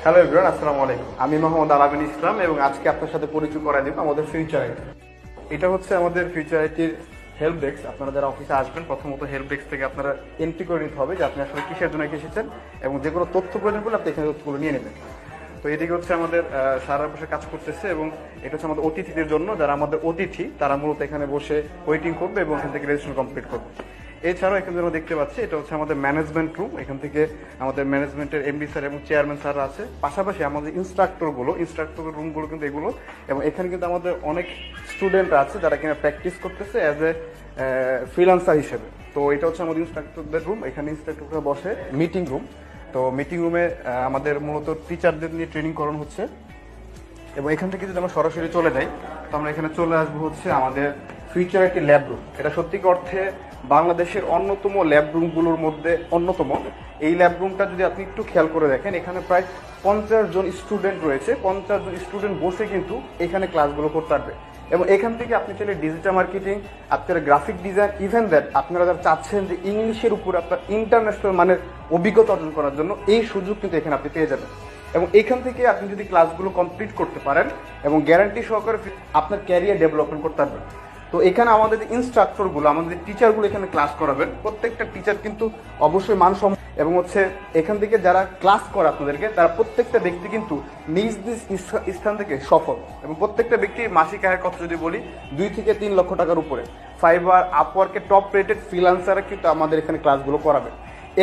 Hello everyone, আসসালামু আলাইকুম। আমি মোহাম্মদ আলামিন ইসলাম এবং আজকে আপনার সাথে পরিচয় করাই দেব আমাদের ফিউচার আইটি। এটা হচ্ছে আমাদের ফিউচার আইটির হেল্প ডেস্ক। আপনারা যারা অফিসে আসবেন প্রথমত হেল্প ডেস্ক থেকে আপনারা এন্ট্রি করে নিতে হবে যে আপনি আসলে কিসের জন্য এসেছেন এবং যে কোনো তথ্য প্রয়োজন করলে আপনি এখানে তথ্যগুলো নিয়ে নেবেন। তো এদিকে হচ্ছে আমাদের সারা বসে কাজ করতেছে এবং এটা হচ্ছে আমাদের অতিথিদের জন্য, যারা আমাদের অতিথি তারা মূলত এখানে বসে ওয়েটিং করবে এবং এখান থেকে রেজিস্ট্রেশন কমপ্লিট করবে। এছাড়াও এখানে যেন দেখতে পাচ্ছি এটা হচ্ছে আমাদের ম্যানেজমেন্ট রুম। এখান থেকে আমাদের ম্যানেজমেন্টের এমডি স্যার এবং চেয়ারম্যান স্যার আছে, পাশাপাশি আমাদের ইনস্ট্রাক্টর রুমগুলো কিন্তু এগুলো। এবং এখানে কিন্তু আমাদের অনেক স্টুডেন্ট আছে যারা কিনা প্র্যাকটিস করতেছে অ্যাজ এ ফ্রিল্যান্সার হিসেবে। তো এটা হচ্ছে আমাদের ইনস্ট্রাক্টরদের রুম। এখানে ইনস্ট্রাক্টররা বসে। মিটিং রুম, তো মিটিং রুমে আমাদের মূলত টিচারদের নিয়ে ট্রেনিং করানো হচ্ছে। এবং এখান থেকে যদি আমরা সরাসরি চলে যাই তো আমরা এখানে চলে আসবো হচ্ছে আমাদের ফিউচার একটি ল্যাব রুম। এটা সত্যিকার অর্থে বাংলাদেশের অন্যতম ল্যাব রুমগুলোর মধ্যে অন্যতম। এই ল্যাব রুমটা যদি আপনি একটু খেয়াল করে দেখেন, এখানে প্রায় 50 জন স্টুডেন্ট রয়েছে। 50 জন স্টুডেন্ট বসে কিন্তু এখানে ক্লাসগুলো করতে পারবে। এবং এখান থেকে আপনি চাইলে ডিজিটাল মার্কেটিং, আপনার গ্রাফিক ডিজাইন, ইভেন দ্যাট আপনারা যারা চাচ্ছেন যে ইংলিশের উপর আপনার ইন্টারন্যাশনাল মানের অভিজ্ঞতা অর্জন করার জন্য এই সুযোগ কিন্তু এখানে আপনি পেয়ে যাবেন। এবং এখান থেকে আপনি যদি ক্লাসগুলো কমপ্লিট করতে পারেন এবং গ্যারান্টি সহকারে আপনার ক্যারিয়ার ডেভেলপমেন্ট করতে পারবেন। তো এখানে আমাদের যে ইনস্ট্রাক্টরগুলো, আমাদের টিচারগুলো এখানে ক্লাস করাবেন, প্রত্যেকটা টিচার কিন্তু অবশ্যই মানসম্মত এবং হচ্ছে এখান থেকে যারা ক্লাস করে আপনাদেরকে তারা প্রত্যেকটা ব্যক্তি কিন্তু নিজ নিজ স্থান থেকে সফল। এবং প্রত্যেকটা ব্যক্তির মাসিক আয়ের কথা যদি বলি 2 থেকে 3 লক্ষ টাকার উপরে। ফাইবার, আপওয়ার্কের টপ রেটেড ফ্রিল্যান্সাররা কিন্তু আমাদের এখানে ক্লাসগুলো করাবে।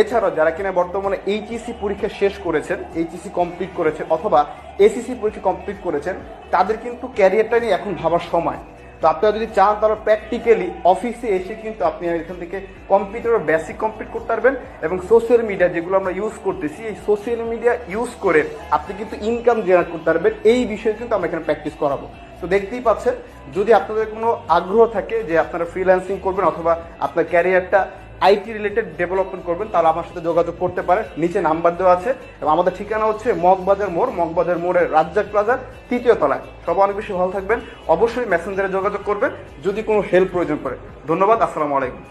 এছাড়াও যারা কিনা বর্তমানে এইচইসি পরীক্ষা শেষ করেছেন, এইচইসি কমপ্লিট করেছেন অথবা এসইসি পরীক্ষা কমপ্লিট করেছেন, তাদের কিন্তু ক্যারিয়ারটা নিয়ে এখন ভাবার সময়। তো আপনারা যদি চান তাহলে প্র্যাকটিক্যালি অফিসে এসে কিন্তু আপনি এখান থেকে কম্পিউটারের বেসিক কমপ্লিট করতে পারবেন এবং সোশ্যাল মিডিয়া যেগুলো আমরা ইউজ করতেছি, এই সোশ্যাল মিডিয়া ইউজ করে আপনি কিন্তু ইনকাম জেনারেট করতে পারবেন। এই বিষয়ে কিন্তু আমরা এখানে প্র্যাকটিস করাবো। তো দেখতেই পাচ্ছেন, যদি আপনাদের কোনো আগ্রহ থাকে যে আপনারা ফ্রিল্যান্সিং করবেন অথবা আপনার ক্যারিয়ারটা আইটি রিলেটেড ডেভেলপমেন্ট করবেন, তাহলে আমার সাথে যোগাযোগ করতে পারেন। নিচে নাম্বার দেওয়া আছে এবং আমাদের ঠিকানা হচ্ছে মগবাজার মোড়ের রাজ্জাক প্লাজার 3য় তলায়। সবাই অনেক বেশি ভালো থাকবেন। অবশ্যই মেসেঞ্জারে যোগাযোগ করবেন যদি কোনো হেল্প প্রয়োজন পড়ে। ধন্যবাদ, আসসালামু আলাইকুম।